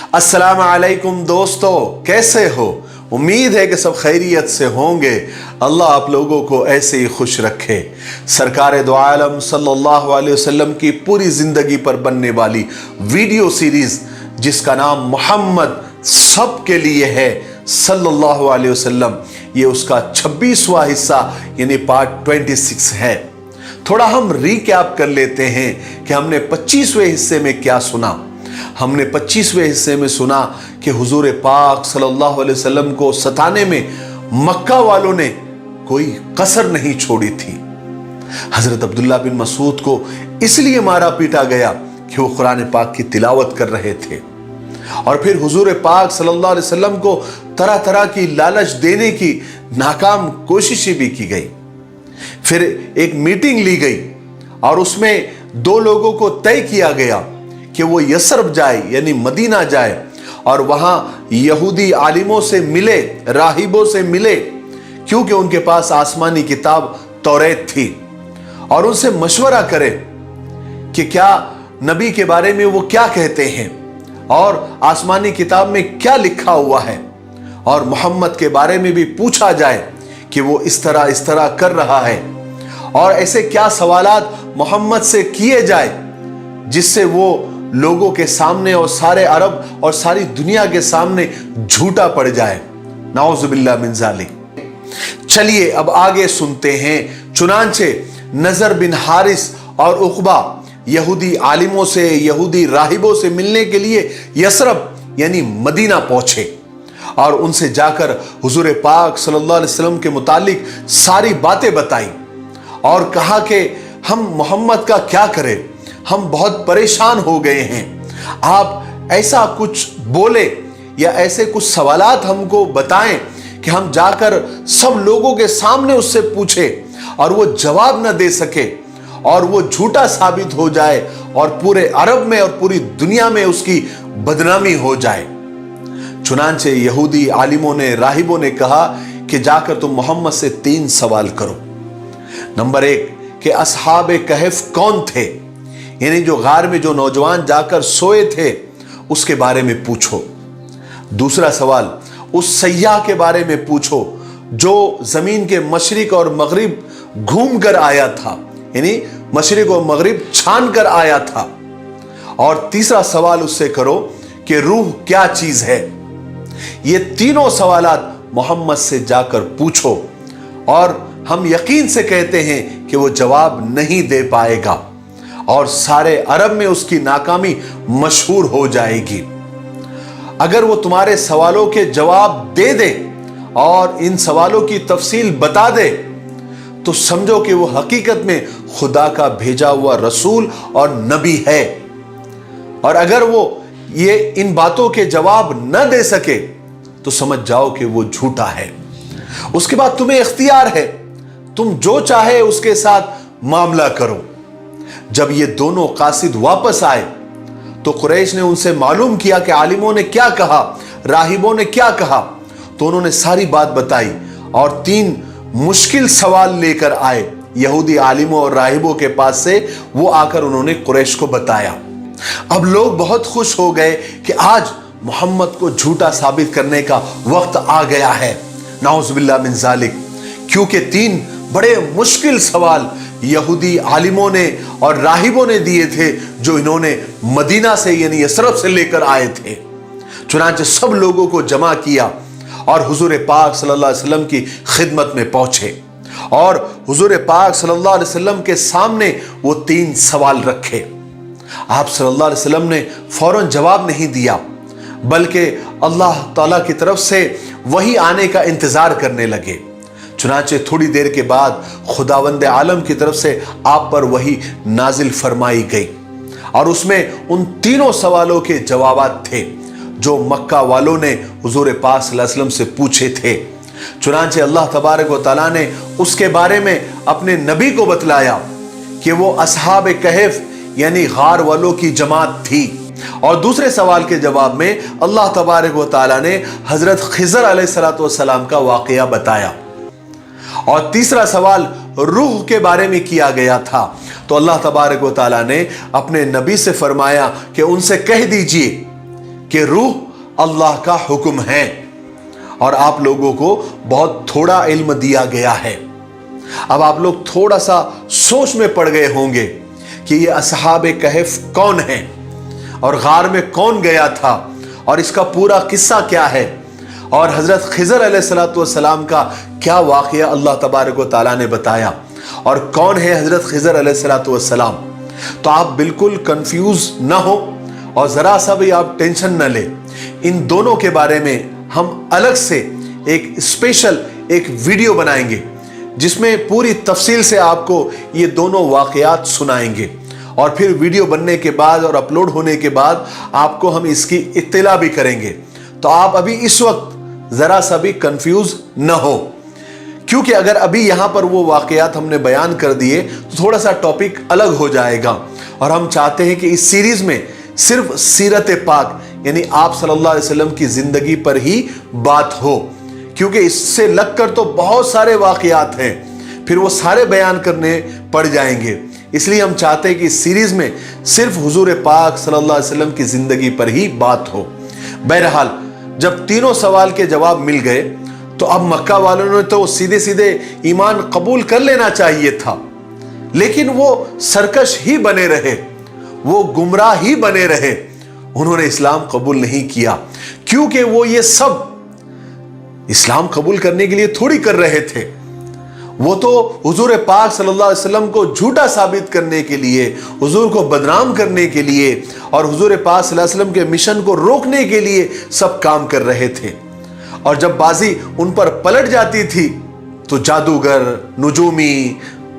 अस्सलाम वालेकुम दोस्तों, कैसे हो? उम्मीद है कि सब खैरियत से होंगे। अल्लाह आप लोगों को ऐसे ही खुश रखे। सरकार दो आलम सल्लल्लाहु अलैहि वसल्लम की पूरी जिंदगी पर बनने वाली वीडियो सीरीज जिसका नाम मोहम्मद सबके लिए है सल्लल्लाहु अलैहि वसल्लम, ये उसका 26वां हिस्सा यानी पार्ट 26 है। थोड़ा हम रिकैप कर लेते हैं कि हमने 25वें हिस्से में क्या सुना। हमने 25वें हिस्से में सुना कि हुजूर पाक सल्लल्लाहु अलैहि वसल्लम को सताने में मक्का वालों ने कोई कसर नहीं छोड़ी थी। हजरत अब्दुल्ला बिन मसूद को इसलिए मारा पीटा गया कि वो कुरान पाक की तिलावत कर रहे थे। और फिर हुजूर पाक सल्लल्लाहु अलैहि वसल्लम को तरह तरह की लालच देने की नाकाम कोशिशें भी की गई। फिर एक मीटिंग ली गई और उसमें दो लोगों को तय किया गया कि वो यसरब जाए यानी मदीना जाए और वहां यहूदी आलिमों से मिले, राहिबों से मिले, क्योंकि उनके पास आसमानी किताब तौरेत थी, और उनसे मशवरा करे कि क्या नबी के बारे में वो क्या कहते हैं और आसमानी किताब में क्या लिखा हुआ है, और मोहम्मद के बारे में भी पूछा जाए कि वो इस तरह कर रहा है, और ऐसे क्या सवालात मोहम्मद से किए जाए जिससे वो लोगों के सामने और सारे अरब और सारी दुनिया के सामने झूठा पड़ जाए। नाउजुबिल्लाह मिन ज़ालिक। चलिए अब आगे सुनते हैं। चुनांचे नजर बिन हारिस और उक़बा यहूदी आलिमों से, यहूदी राहिबों से मिलने के लिए यसरब यानी मदीना पहुंचे और उनसे जाकर हुजूर पाक सल्लल्लाहु अलैहि वसल्लम के मुतालिक सारी बातें बताई और कहा कि हम मोहम्मद का क्या करें, हम बहुत परेशान हो गए हैं। आप ऐसा कुछ बोले या ऐसे कुछ सवालात हमको बताएं कि हम जाकर सब लोगों के सामने उससे पूछे और वो जवाब न दे सके और वो झूठा साबित हो जाए और पूरे अरब में और पूरी दुनिया में उसकी बदनामी हो जाए। चुनांचे यहूदी आलिमों ने, राहिबों ने कहा कि जाकर तुम मोहम्मद से 3 सवाल करो। नंबर 1 कि असहाबे कहफ कौन थे, यानी जो गार में जो नौजवान जाकर सोए थे उसके बारे में पूछो। दूसरा सवाल उस सयाह के बारे में पूछो जो जमीन के मशरिक और मगरिब घूम कर आया था, यानी मशरिक और मगरिब छान कर आया था। और तीसरा सवाल उससे करो कि रूह क्या चीज है। ये तीनों सवालात मोहम्मद से जाकर पूछो और हम यकीन से कहते हैं कि वो जवाब नहीं दे पाएगा और सारे अरब में उसकी नाकामी मशहूर हो जाएगी। अगर वो तुम्हारे सवालों के जवाब दे दे और इन सवालों की तफसील बता दे तो समझो कि वो हकीकत में खुदा का भेजा हुआ रसूल और नबी है। और अगर वो ये इन बातों के जवाब न दे सके तो समझ जाओ कि वो झूठा है। उसके बाद तुम्हें इख्तियार है, तुम जो चाहे उसके साथ मामला करो। जब ये दोनों कासिद वापस आए तो कुरैश ने उनसे मालूम किया कि आलिमों ने क्या कहा, राहिबों ने क्या कहा, तो उन्होंने सारी बात बताई और 3 मुश्किल सवाल लेकर आए यहूदी आलिमों और राहिबों के पास से। वो आकर उन्होंने कुरैश को बताया। अब लोग बहुत खुश हो गए कि आज मोहम्मद को झूठा साबित करने का वक्त आ गया है। नाउजुबिल्लाह मिन ज़ालिक। क्योंकि 3 बड़े मुश्किल सवाल यहूदी आलिमों ने और राहिबों ने दिए थे जो इन्होंने मदीना से यानी यसरब से लेकर आए थे। चुनांचे सब लोगों को जमा किया और हुजूर पाक सल्लल्लाहु अलैहि वसल्लम की खिदमत में पहुंचे और हुजूर पाक सल्लल्लाहु अलैहि वसल्लम के सामने वो 3 सवाल रखे। आप सल्लल्लाहु अलैहि वसल्लम ने फौरन जवाब नहीं दिया बल्कि अल्लाह ताला की तरफ से वही आने का इंतजार करने लगे। चुनांचे थोड़ी देर के बाद खुदावंद आलम की तरफ से आप पर वही नाजिल फरमाई गई और उसमें उन 3 सवालों के जवाब थे जो मक्का वालों ने हुजूर पाक सल्लल्लाहु अलैहि वसल्लम से पूछे थे। चुनांचे अल्लाह तबारक व तआला ने उसके बारे में अपने नबी को बतलाया कि वो असहाब कहफ यानी गार वालों की जमात थी। और दूसरे सवाल के जवाब में अल्लाह तबारक व तआला ने हजरत खिज़र अलैहिस्सलातु वस्सलाम का वाक़या बताया। और तीसरा सवाल रूह के बारे में किया गया था तो अल्लाह तबारक व तआला ने अपने नबी से फरमाया कि उनसे कह दीजिए कि रूह अल्लाह का हुक्म है और आप लोगों को बहुत थोड़ा इल्म दिया गया है। अब आप लोग थोड़ा सा सोच में पड़ गए होंगे कि ये असहाबे कहफ कौन है और गार में कौन गया था और इसका पूरा किस्सा क्या है और हजरत खिजर अलैहिस्सलातु वस्सलाम का क्या वाक़या अल्लाह तबारक व तआला ने बताया और कौन है हजरत खिजर अलैहिस्सलातु वस्सलाम। तो आप बिल्कुल कंफ्यूज ना हो और जरा सा भी आप टेंशन न ले। इन दोनों के बारे में हम अलग से एक स्पेशल एक वीडियो बनाएंगे जिसमें पूरी तफसील से आपको ये दोनों वाक़यात सुनाएंगे और फिर वीडियो बनने के बाद और अपलोड होने के बाद आपको हम इसकी इत्तला भी करेंगे। तो आप अभी इस वक्त जरा सा भी कंफ्यूज न हो, क्योंकि अगर अभी यहां पर वो वाक़यात हमने बयान कर दिए तो थोड़ा सा टॉपिक अलग हो जाएगा और हम चाहते हैं कि इस सीरीज में सिर्फ सीरत पाक यानी आप सल्लल्लाहु अलैहि वसल्लम की जिंदगी पर ही बात हो, क्योंकि इससे लगकर तो बहुत सारे वाक़यात हैं, फिर वो सारे बयान करने पड़ जाएंगे। इसलिए हम चाहते हैं कि इस सीरीज में सिर्फ हुजूर पाक सल्लल्लाहु अलैहि वसल्लम की जिंदगी पर ही बात हो। बहरहाल जब तीनों सवाल के जवाब मिल गए तो अब मक्का वालों ने तो सीधे सीधे ईमान कबूल कर लेना चाहिए था, लेकिन वो सरकश ही बने रहे, वो गुमराह ही बने रहे। उन्होंने इस्लाम कबूल नहीं किया क्योंकि वो ये सब इस्लाम कबूल करने के लिए थोड़ी कर रहे थे। वो तो हुजूर पाक सल्लल्लाहु अलैहि वसल्लम को झूठा साबित करने के लिए, हुजूर को बदनाम करने के लिए और हुजूर पाक सल्लल्लाहु अलैहि वसल्लम के मिशन को रोकने के लिए सब काम कर रहे थे। और जब बाजी उन पर पलट जाती थी तो जादूगर, नुजूमी,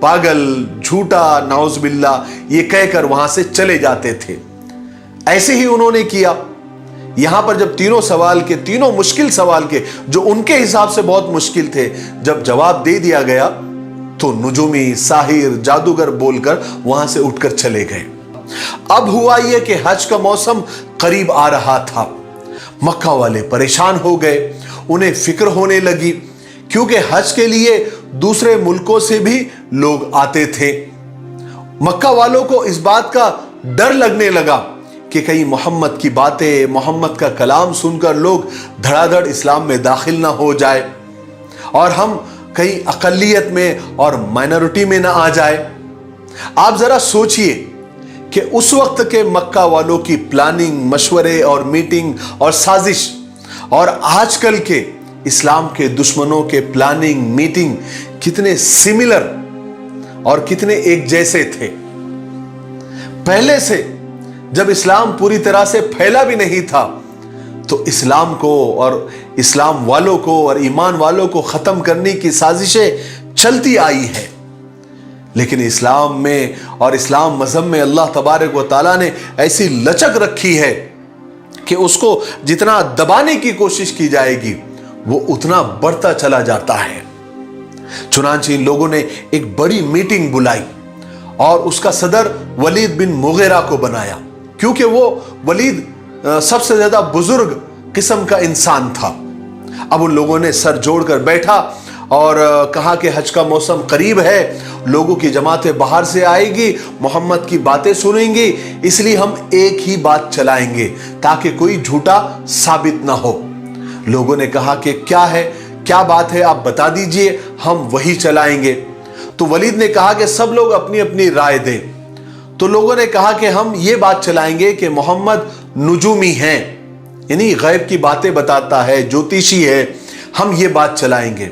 पागल, झूठा, नाउज़ुबिल्लाह ये कहकर वहां से चले जाते थे। ऐसे ही उन्होंने किया। यहां पर जब तीनों सवाल के, तीनों मुश्किल सवाल के जो उनके हिसाब से बहुत मुश्किल थे, जब जवाब दे दिया गया तो नुजूमी, साहिर, जादूगर बोलकर वहां से उठकर चले गए। अब हुआ यह कि हज का मौसम करीब आ रहा था। मक्का वाले परेशान हो गए, उन्हें फिक्र होने लगी क्योंकि हज के लिए दूसरे मुल्कों से भी लोग आते थे। मक्का वालों को इस बात का डर लगने लगा कि कहीं मोहम्मद की बातें, मोहम्मद का कलाम सुनकर लोग धड़ाधड़ इस्लाम में दाखिल ना हो जाए और हम कहीं अकलियत में और माइनॉरिटी में ना आ जाए। आप जरा सोचिए कि उस वक्त के मक्का वालों की प्लानिंग, मशवरे और मीटिंग और साजिश और आजकल के इस्लाम के दुश्मनों के प्लानिंग, मीटिंग कितने सिमिलर और कितने एक जैसे थे। पहले से जब इस्लाम पूरी तरह से फैला भी नहीं था तो इस्लाम को और इस्लाम वालों को और ईमान वालों को खत्म करने की साजिशें चलती आई है। लेकिन इस्लाम में और इस्लाम मजहब में अल्लाह तबारक व तआला ने ऐसी लचक रखी है कि उसको जितना दबाने की कोशिश की जाएगी वो उतना बढ़ता चला जाता है। चुनांचे इन लोगों ने एक बड़ी मीटिंग बुलाई और उसका सदर वलीद बिन मुगीरा को बनाया, क्योंकि वो वलीद सबसे ज्यादा बुजुर्ग किस्म का इंसान था। अब उन लोगों ने सर जोड़कर बैठा और कहा कि हज का मौसम करीब है, लोगों की जमातें बाहर से आएगी, मोहम्मद की बातें सुनेंगी, इसलिए हम एक ही बात चलाएंगे ताकि कोई झूठा साबित ना हो। लोगों ने कहा कि क्या है, क्या बात है, आप बता दीजिए, हम वही चलाएंगे। तो वलीद ने कहा कि सब लोग अपनी अपनी राय दें। तो लोगों ने कहा कि हम ये बात चलाएंगे कि मोहम्मद नुजूमी हैं, यानी गैब की बातें बताता है, ज्योतिषी है, हम ये बात चलाएंगे।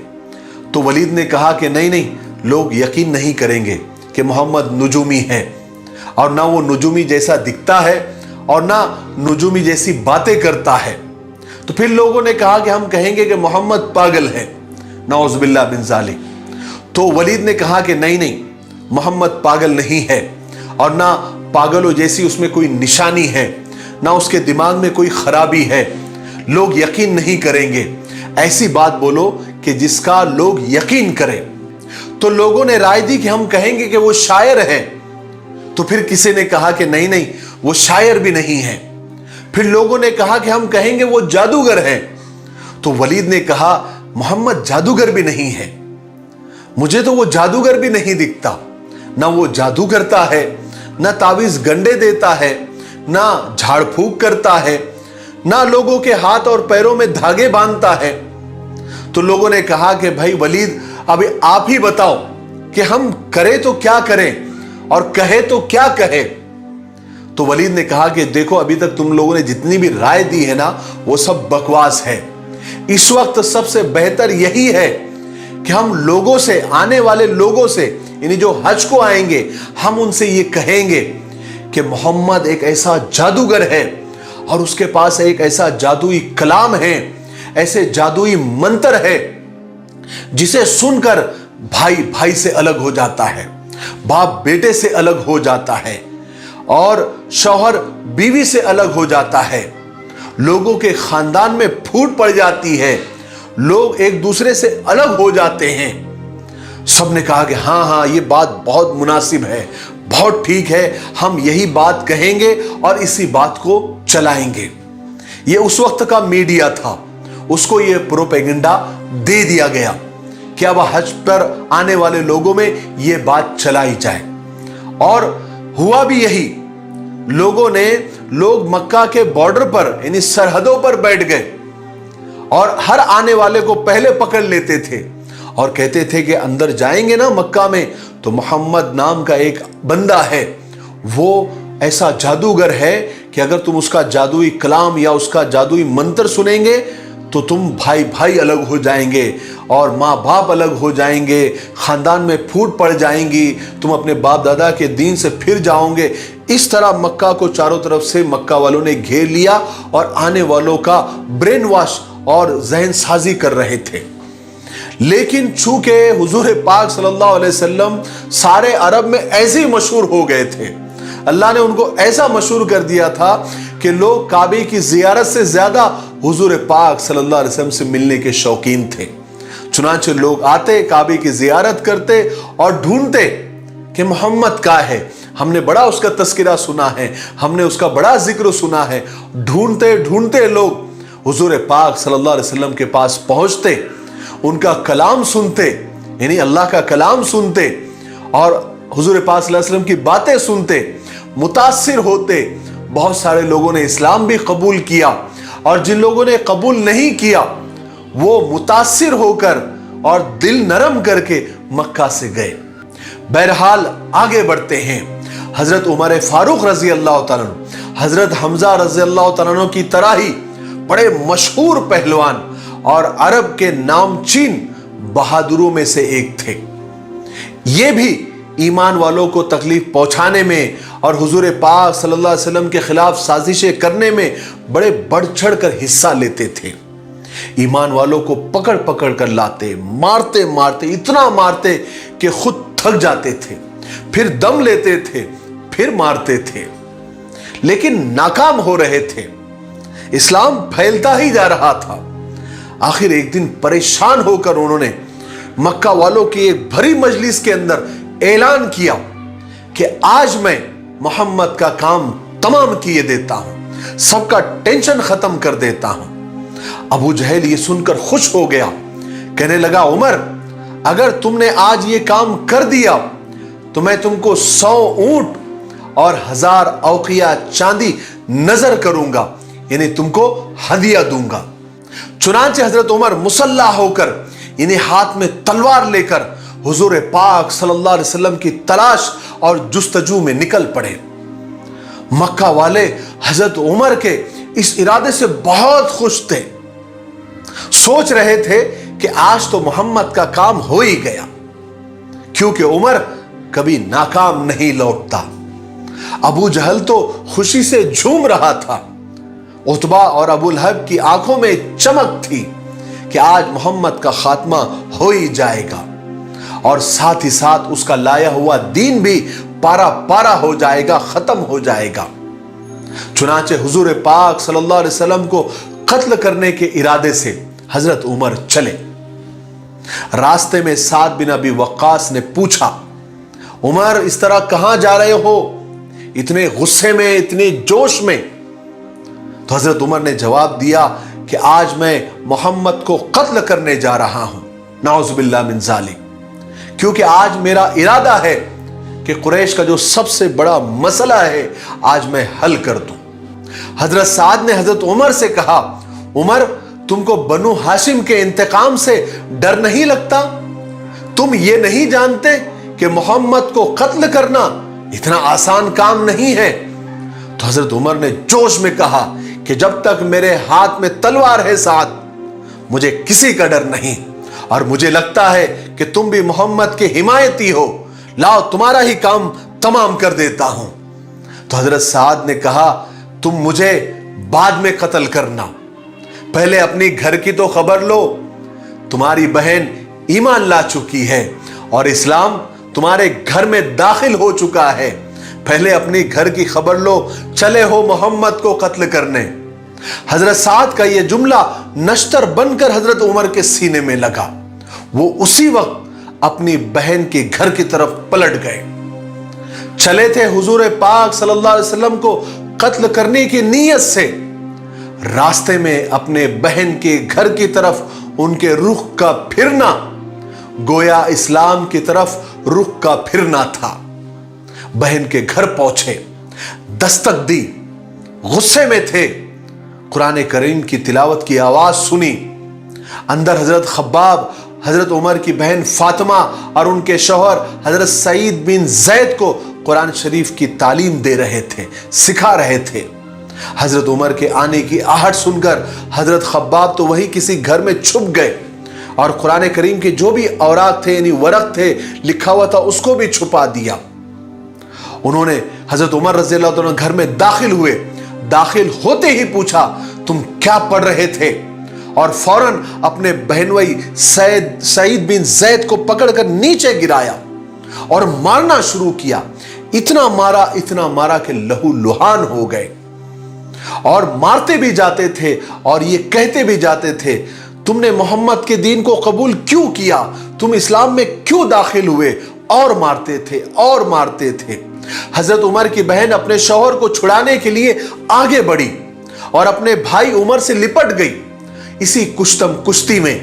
तो वलीद ने कहा कि नहीं नहीं, लोग यकीन नहीं करेंगे कि मोहम्मद नुजूमी है और ना वो नुजूमी जैसा दिखता है और ना नुजूमी जैसी बातें करता है। तो फिर लोगों ने कहा कि हम कहेंगे कि मोहम्मद पागल है, नाउज़ुबिल्लाह मिन ज़ालिक। तो वलीद ने कहा कि नहीं नहीं, मोहम्मद पागल नहीं है और ना पागलों जैसी उसमें कोई निशानी है, ना उसके दिमाग में कोई खराबी है, लोग यकीन नहीं करेंगे। ऐसी बात बोलो कि जिसका लोग यकीन करें। तो लोगों ने राय दी कि हम कहेंगे कि वो शायर है। तो फिर किसी ने कहा कि नहीं नहीं, वो शायर भी नहीं है। फिर लोगों ने कहा कि हम कहेंगे वो जादूगर है। तो वलीद ने कहा मोहम्मद जादूगर भी नहीं है, मुझे तो वो जादूगर भी नहीं दिखता, ना वो जादू करता है, ना तावीज गंडे देता है, ना झाड़ फूक करता है, ना लोगों के हाथ और पैरों में धागे बांधता है। तो लोगों ने कहा कि भाई वलीद, अभी आप ही बताओ कि हम करें तो क्या करें और कहे तो क्या कहे। तो वलीद ने कहा कि देखो, अभी तक तुम लोगों ने जितनी भी राय दी है ना, वो सब बकवास है। इस वक्त सबसे बेहतर यही है कि हम लोगों से, आने वाले लोगों से, यानी जो हज को आएंगे, हम उनसे ये कहेंगे कि मोहम्मद एक ऐसा जादूगर है और उसके पास एक ऐसा जादुई कलाम है, ऐसे जादुई मंत्र है जिसे सुनकर भाई भाई से अलग हो जाता है, बाप बेटे से अलग हो जाता है और शौहर बीवी से अलग हो जाता है, लोगों के खानदान में फूट पड़ जाती है, लोग एक दूसरे से अलग हो जाते हैं। सबने कहा कि हाँ हाँ, ये बात बहुत मुनासिब है, बहुत ठीक है, हम यही बात कहेंगे और इसी बात को चलाएंगे। ये उस वक्त का मीडिया था, उसको ये प्रोपेगेंडा दे दिया गया कि अब हज पर आने वाले लोगों में ये बात चलाई जाए। और हुआ भी यही। लोग मक्का के बॉर्डर पर, यानी सरहदों पर बैठ गए और हर आने वाले को पहले पकड़ लेते थे और कहते थे कि अंदर जाएंगे ना मक्का में, तो मोहम्मद नाम का एक बंदा है, वो ऐसा जादूगर है कि अगर तुम उसका जादुई कलाम या उसका जादुई मंत्र सुनेंगे तो तुम भाई भाई अलग हो जाएंगे और माँ बाप अलग हो जाएंगे, खानदान में फूट पड़ जाएंगी, तुम अपने बाप दादा के दीन से फिर जाओगे। इस तरह मक्का को चारों तरफ से मक्का वालों ने घेर लिया और आने वालों का ब्रेन वॉश और जहन साजी कर रहे थे। लेकिन चूंकि हुजूर पाक सल्लल्लाहु अलैहि वसल्लम सारे अरब में ऐसे ही मशहूर हो गए थे, अल्लाह ने उनको ऐसा मशहूर कर दिया था कि लोग काबे की जियारत से ज्यादा हुजूर पाक सल्लल्लाहु अलैहि वसल्लम से मिलने के शौकीन थे। चुनांचे लोग आते, काबे की जियारत करते और ढूंढते कि मोहम्मद का है, हमने बड़ा उसका तस्करा सुना है, हमने उसका बड़ा जिक्र सुना है। ढूंढते ढूंढते लोग हुजूर पाक सल्लल्लाहु अलैहि वसल्लम के पास पहुंचते, उनका कलाम सुनते, यानी अल्लाह का कलाम सुनते और हुजूर पाक सल्लल्लाहु अलैहि वसल्लम की बातें सुनते, मुतासिर होते। बहुत सारे लोगों ने इस्लाम भी कबूल किया और जिन लोगों ने कबूल नहीं किया वो मुतासिर होकर और दिल नरम करके मक्का से गए। बहरहाल आगे बढ़ते हैं। हजरत उमर फारूक रजी अल्लाह तआला अन्हु, हजरत हमजा रजी अल्लाह तआला अन्हु की तरह ही बड़े मशहूर पहलवान और अरब के नामचीन बहादुरों में से एक थे। ये भी ईमान वालों को तकलीफ पहुंचाने में और हुजूर पाक सल्लल्लाहु अलैहि वसल्लम के खिलाफ साजिशें करने में बड़े बढ़ चढ़ कर हिस्सा लेते थे। ईमान वालों को पकड़ पकड़ कर लाते, मारते मारते, इतना मारते कि खुद थक जाते थे, फिर दम लेते थे, फिर मारते थे, लेकिन नाकाम हो रहे थे। इस्लाम फैलता ही जा रहा था। आखिर एक दिन परेशान होकर उन्होंने मक्का वालों की एक भरी मजलिस के अंदर ऐलान किया कि आज मैं मोहम्मद का काम तमाम किए देता हूं, सबका टेंशन खत्म कर देता हूं। अबू जहल ये सुनकर खुश हो गया, कहने लगा, उमर, अगर तुमने आज ये काम कर दिया तो मैं तुमको 100 ऊंट और 1000 औकिया चांदी नजर करूंगा, यानी तुमको हदिया दूंगा। चुनांचे हजरत उमर मुसल्ला होकर, यानी हाथ में तलवार लेकर हुजूर पाक सल्लल्लाहु अलैहि वसल्लम की तलाश और जुस्तजू में निकल पड़े। मक्का वाले हजरत उमर के इस इरादे से बहुत खुश थे, सोच रहे थे कि आज तो मोहम्मद का काम हो ही गया, क्योंकि उमर कभी नाकाम नहीं लौटता। अबू जहल तो खुशी से झूम रहा था। उतबा और अबू लहब की आंखों में चमक थी कि आज मोहम्मद का खात्मा हो ही जाएगा और साथ ही साथ उसका लाया हुआ दीन भी पारा पारा हो जाएगा, खत्म हो जाएगा। चुनांचे हुजूर पाक सल्लल्लाहु अलैहि वसल्लम को कत्ल करने के इरादे से हजरत उमर चले। रास्ते में साद बिन अबी वक्कास ने पूछा, उमर, इस तरह कहां जा रहे हो, इतने गुस्से में, इतने जोश में? तो हजरत उमर ने जवाब दिया कि आज मैं मोहम्मद को कत्ल करने जा रहा हूं, नाउज़ुबिल्लाह मिन ज़ालिक, क्योंकि आज मेरा इरादा है कि कुरैश का जो सबसे बड़ा मसला है आज मैं हल कर दूं। حضرت سعد نے حضرت عمر سے کہا, عمر تم کو بنو ہاشم کے انتقام سے ڈر نہیں لگتا؟ تم یہ نہیں جانتے کہ محمد کو قتل کرنا اتنا آسان کام نہیں ہے؟ تو حضرت عمر نے جوش میں کہا کہ جب تک میرے ہاتھ میں تلوار ہے سعد, مجھے کسی کا ڈر نہیں, اور مجھے لگتا ہے کہ تم بھی محمد کے حمایتی ہو, لاؤ تمہارا ہی کام تمام کر دیتا ہوں. تو حضرت سعد نے کہا, تم مجھے بعد میں قتل کرنا, پہلے اپنی گھر کی تو خبر لو. تمہاری بہن ایمان لا چکی ہے اور اسلام تمہارے گھر میں داخل ہو چکا ہے, پہلے اپنی گھر کی خبر لو, چلے ہو محمد کو قتل کرنے. حضرت سعد کا یہ جملہ نشتر بن کر حضرت عمر کے سینے میں لگا. وہ اسی وقت اپنی بہن کے گھر کی طرف پلٹ گئے. چلے تھے حضور پاک صلی اللہ علیہ وسلم کو قتل کرنے کی نیت سے, راستے میں اپنے بہن کے گھر کی طرف ان کے رخ کا پھرنا گویا اسلام کی طرف رخ کا پھرنا تھا. بہن کے گھر پہنچے, دستک دی, غصے میں تھے, قرآن کریم کی تلاوت کی آواز سنی. اندر حضرت خباب حضرت عمر کی بہن فاطمہ اور ان کے شوہر حضرت سعید بن زید کو قرآن شریف کی تعلیم دے رہے تھے, سکھا رہے تھے. حضرت عمر کے آنے کی آہٹ سن کر حضرت خباب تو وہی کسی گھر میں چھپ گئے اور قرآن کریم کے جو بھی اوراق تھے یعنی ورق تھے لکھا ہوا تھا اس کو بھی چھپا دیا. انہوں نے حضرت عمر رضی اللہ عنہ گھر میں داخل ہوئے, داخل ہوتے ہی پوچھا تم کیا پڑھ رہے تھے, اور فوراً اپنے بہنوئی سعید بن زید کو پکڑ کر نیچے گرایا اور مارنا شروع کیا. اتنا مارا کہ لہو لہان ہو گئے, اور مارتے بھی جاتے تھے اور یہ کہتے بھی جاتے تھے تم نے محمد کے دین کو قبول کیوں کیا, تم اسلام میں کیوں داخل ہوئے, اور مارتے تھے. حضرت عمر کی بہن اپنے شوہر کو چھڑانے کے لیے آگے بڑھی اور اپنے بھائی عمر سے لپٹ گئی. اسی کشتم کشتی میں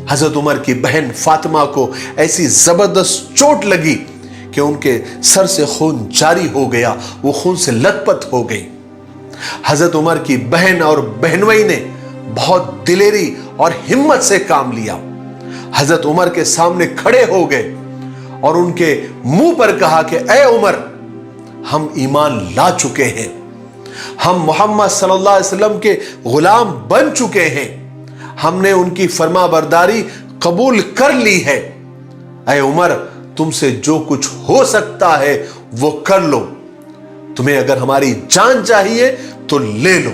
حضرت عمر کی بہن فاطمہ کو ایسی زبردست چوٹ لگی کہ ان کے سر سے خون جاری ہو گیا, وہ خون سے لت پت ہو گئی. حضرت عمر کی بہن اور بہنوئی نے بہت دلیری اور ہمت سے کام لیا. حضرت عمر کے سامنے کھڑے ہو گئے اور ان کے منہ پر کہا کہ اے عمر, ہم ایمان لا چکے ہیں, ہم محمد صلی اللہ علیہ وسلم کے غلام بن چکے ہیں, ہم نے ان کی فرما برداری قبول کر لی ہے. اے عمر, تم سے جو کچھ ہو سکتا ہے وہ کر لو, تمہیں اگر ہماری جان چاہیے تو لے لو.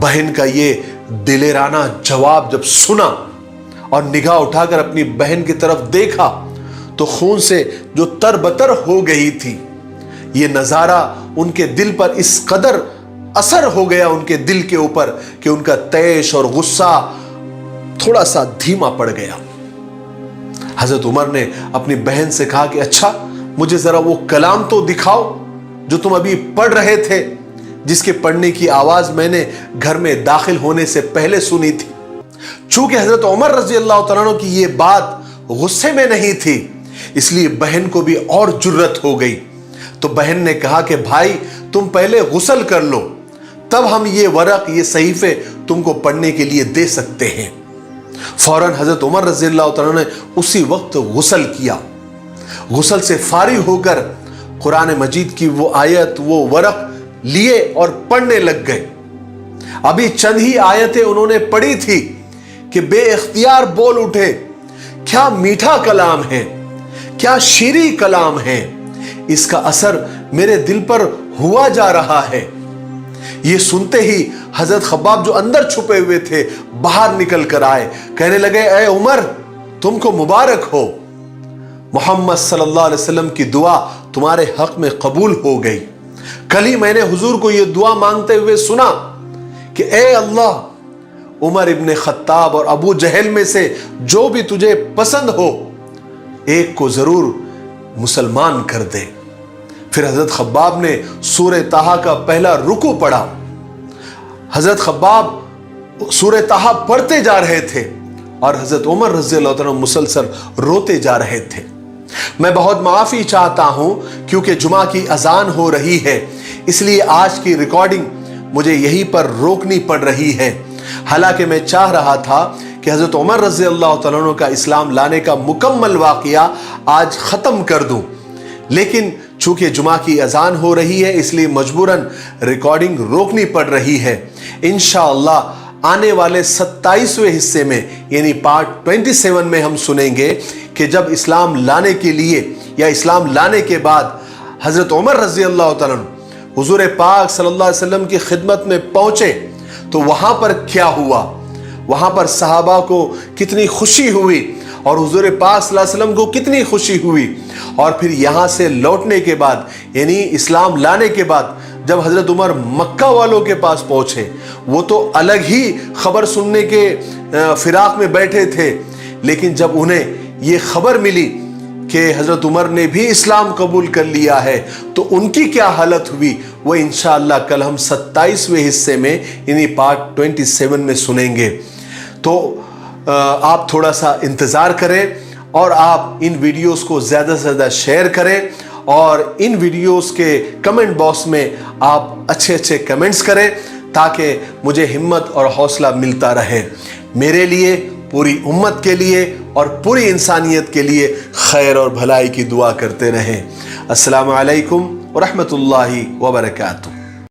بہن کا یہ دلیرانہ جواب جب سنا اور نگاہ اٹھا کر اپنی بہن کی طرف دیکھا تو خون سے جو تربتر ہو گئی تھی, یہ نظارہ ان کے دل پر اس قدر اثر ہو گیا ان کے دل کے اوپر کہ ان کا طیش اور غصہ تھوڑا سا دھیما پڑ گیا. حضرت عمر نے اپنی بہن سے کہا کہ اچھا مجھے ذرا وہ کلام تو دکھاؤ جو تم ابھی پڑھ رہے تھے, جس کے پڑھنے کی آواز میں نے گھر میں داخل ہونے سے پہلے سنی تھی. چونکہ حضرت عمر رضی اللہ تعالیٰ عنہ کی یہ بات غصے میں نہیں تھی, اس لیے بہن کو بھی اور جرت ہو گئی. تو بہن نے کہا کہ بھائی تم پہلے غسل کر لو, تب ہم یہ ورق یہ صحیفے تم کو پڑھنے کے لیے دے سکتے ہیں. فوراً حضرت عمر رضی اللہ تعالیٰ نے اسی وقت غسل کیا. غسل سے فارغ ہو کر قرآن مجید کی وہ آیت وہ ورق لیے اور پڑھنے لگ گئے. ابھی چند ہی آیتیں انہوں نے پڑھی تھی کہ بے اختیار بول اٹھے, کیا میٹھا کلام ہے, کیا شیریں کلام ہے, اس کا اثر میرے دل پر ہوا جا رہا ہے. یہ سنتے ہی حضرت خباب جو اندر چھپے ہوئے تھے باہر نکل کر آئے, کہنے لگے اے عمر تم کو مبارک ہو, محمد صلی اللہ علیہ وسلم کی دعا تمہارے حق میں قبول ہو گئی. کل ہی میں نے حضور کو یہ دعا مانگتے ہوئے سنا کہ اے اللہ, عمر ابن خطاب اور ابو جہل میں سے جو بھی تجھے پسند ہو ایک کو ضرور مسلمان کر دے. پھر حضرت خباب نے سورہ طٰہٰ کا پہلا رکوع پڑھا. حضرت خباب سورہ طٰہٰ پڑھتے جا رہے تھے اور حضرت عمر رضی اللہ عنہ مسلسل روتے جا رہے تھے. میں بہت معافی چاہتا ہوں کیونکہ جمعہ کی اذان ہو رہی ہے, اس لیے آج کی ریکارڈنگ مجھے یہیں پر روکنی پڑ رہی ہے۔ حالانکہ میں چاہ رہا تھا کہ حضرت عمر رضی اللہ تعالیٰ عنہ کا اسلام لانے کا مکمل واقعہ آج ختم کر دوں، لیکن چونکہ جمعہ کی اذان ہو رہی ہے اس لیے مجبوراً ریکارڈنگ روکنی پڑ رہی ہے۔ انشاءاللہ آنے والے 27ویں حصے میں یعنی پارٹ 27 میں ہم سنیں گے کہ جب اسلام لانے کے لیے یا اسلام لانے کے بعد حضرت عمر رضی اللہ تعالیٰ عنہ حضور پاک صلی اللہ علیہ وسلم کی خدمت میں پہنچے تو وہاں پر کیا ہوا، وہاں پر صحابہ کو کتنی خوشی ہوئی اور حضور پاک صلی اللہ علیہ وسلم کو کتنی خوشی ہوئی، اور پھر یہاں سے لوٹنے کے بعد یعنی اسلام لانے کے بعد جب حضرت عمر مکہ والوں کے پاس پہنچے، وہ تو الگ ہی خبر سننے کے فراق میں بیٹھے تھے، لیکن جب انہیں یہ خبر ملی کہ حضرت عمر نے بھی اسلام قبول کر لیا ہے تو ان کی کیا حالت ہوئی، وہ انشاءاللہ کل ہم 27ویں حصے میں یعنی پارٹ 27 میں سنیں گے۔ تو آپ تھوڑا سا انتظار کریں اور آپ ان ویڈیوز کو زیادہ سے زیادہ شیئر کریں اور ان ویڈیوز کے کمنٹ باکس میں آپ اچھے اچھے کمنٹس کریں تاکہ مجھے ہمت اور حوصلہ ملتا رہے۔ میرے لیے، پوری امت کے لیے اور پوری انسانیت کے لیے خیر اور بھلائی کی دعا کرتے رہیں۔ السلام علیکم ورحمۃ اللہ وبرکاتہ۔